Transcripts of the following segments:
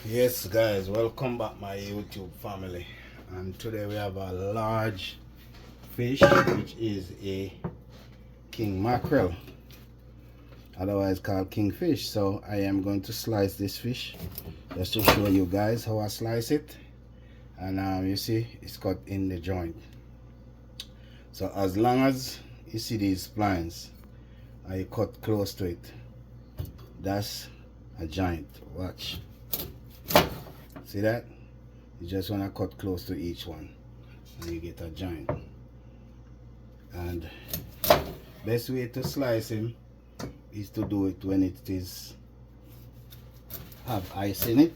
Yes guys, welcome back my YouTube family, and today we have a large fish which is a king mackerel, otherwise called kingfish. So I am going to slice this fish just to show you guys how I slice it. And you see it's cut in the joint. So as long as you see these splines and you cut close to it, that's a joint. Watch, see that? You just want to cut close to each one and you get a joint. And best way to slice him is to do it when it is have ice in it,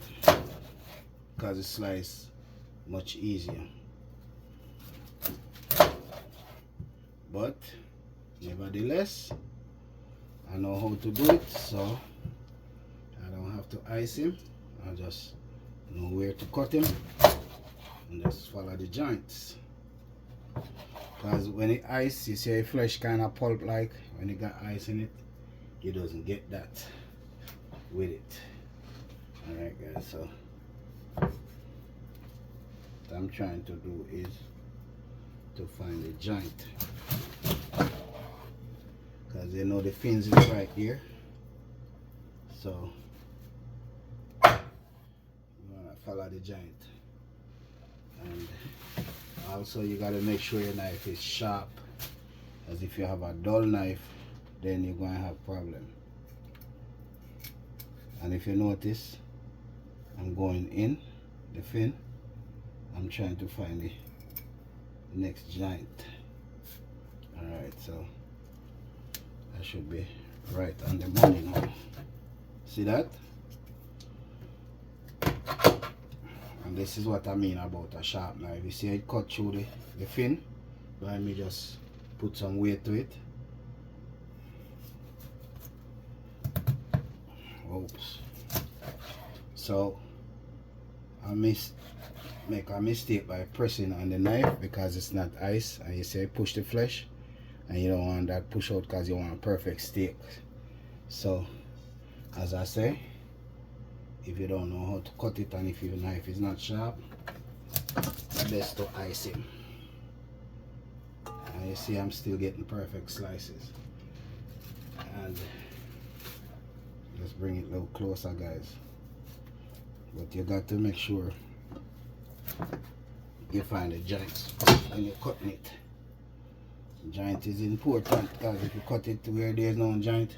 because it slice much easier. But nevertheless, I know how to do it, so I don't have to ice him. I just know where to cut him and just follow the joints. Because when it ice, you see a flesh kind of pulp, like when it got ice in it, it doesn't get that with it. Alright guys, so what I'm trying to do is to find the joint, because you know the fins is right here, so you want to follow the joint. And also you got to make sure your knife is sharp, as if you have a dull knife then you're going to have problem. And if you notice, I'm going in the fin, I'm trying to find the next joint. Alright, so I should be right on the money now. See that? And this is what I mean about a sharp knife. You see it cut through the fin, let me just put some weight to it. Oops. So I make a mistake by pressing on the knife because it's not ice, and you say push the flesh, and you don't want that push out because you want a perfect steak. So as I say, if you don't know how to cut it and if your knife is not sharp, it's best to ice him. And you see I'm still getting perfect slices. And just bring it a little closer guys, but you got to make sure you find the joints when you're cutting it. The joint is important, because if you cut it to where there's no joint,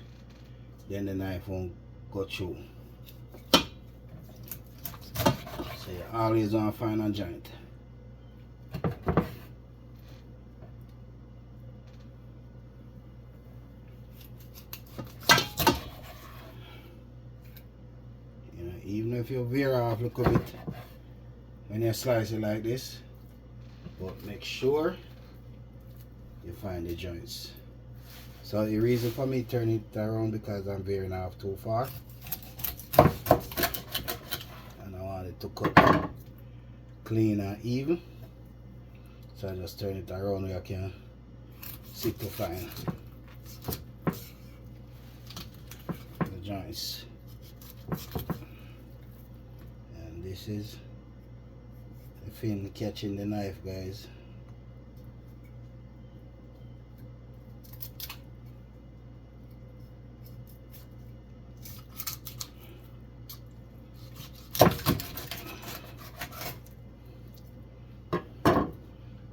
then the knife won't go through. So you always want to find a joint. You know, even if you veer off a little bit when you slice it like this, but make sure you find the joints. So the reason for me turning it around, because I'm veering off too far and I want it to cut clean and even, so I just turn it around where I can see to find the joints. And this is the fin catching the knife guys.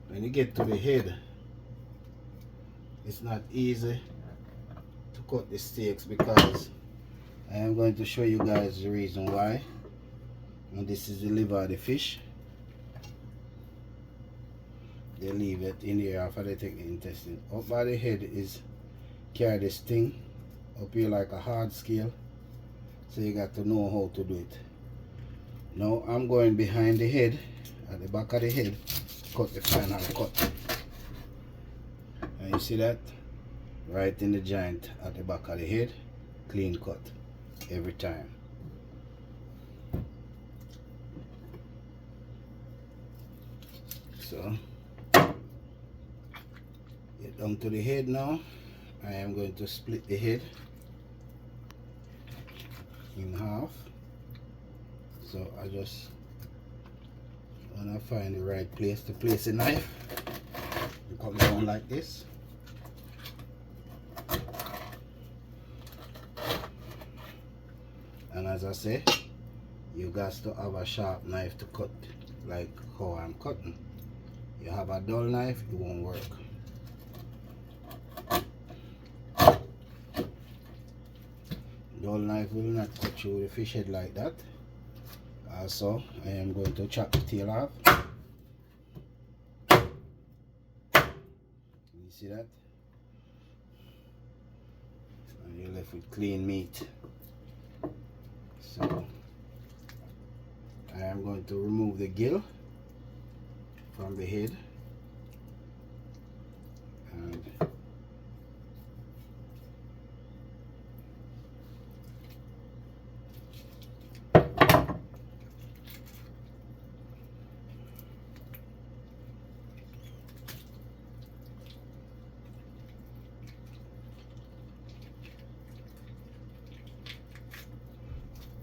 When you get to the head, it's not easy to cut the steaks, because I am going to show you guys the reason why. And this is the liver of the fish. They leave it in here after they take the intestine. Up by the head is carry this thing up here like a hard scale, so you got to know how to do it. Now I'm going behind the head, at the back of the head, cut the final cut. And you see that? Right in the joint at the back of the head, clean cut every time. So get down to the head now. I am going to split the head in half. So I just when I find the right place to place the knife, you come down like this. And as I say, you got to have a sharp knife to cut, like how I'm cutting. You have a dull knife, it won't work. Dull knife will not cut through the fish head like that. Also, I am going to chop the tail off. You see that? And you're left with clean meat. So I am going to remove the gill from the head and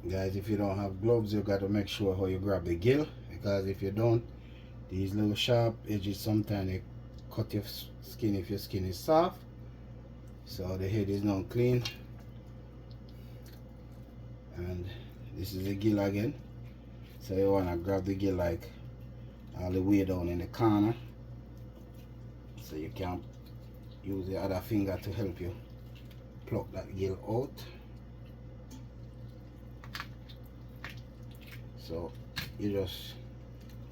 guys, if you don't have gloves, you got to make sure how you grab the gill, because if you don't, these little sharp edges sometimes they cut your skin if your skin is soft. So the head is not clean. And this is the gill again. So you want to grab the gill like all the way down in the corner, so you can use the other finger to help you pluck that gill out. So you just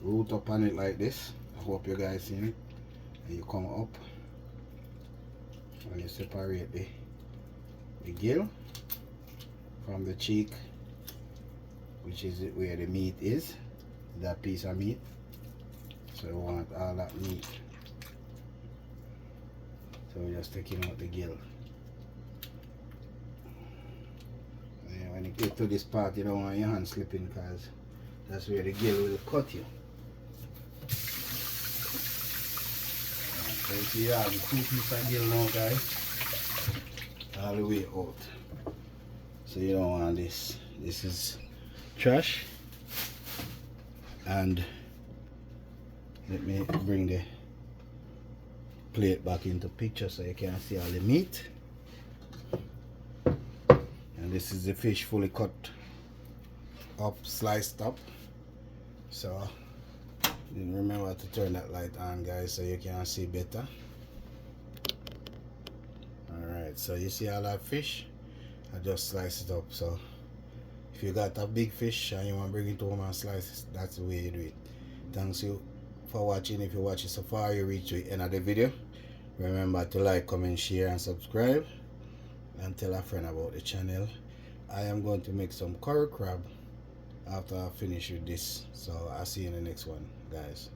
root up on it like this. I hope you guys see it. And you come up and you separate the gill from the cheek, which is where the meat is, that piece of meat. So you want all that meat. So we're just taking out the gill. And when you get to this part, you don't want your hand slipping, because that's where the gill will cut you. So you see, you have the 2 pieces of gill now, guys, all the way out. So you don't want this. This is trash. And let me bring the plate back into picture so you can see all the meat. And this is the fish fully cut up, sliced up. So remember to turn that light on, guys, so you can see better. Alright, so you see all that fish? I just slice it up. So if you got a big fish and you want to bring it home and slice it, that's the way you do it. Thanks you for watching. If you watch it so far, you reach the end of the video. Remember to like, comment, share and subscribe, and tell a friend about the channel. I am going to make some curry crab after I finish with this. So I'll see you in the next one, guys.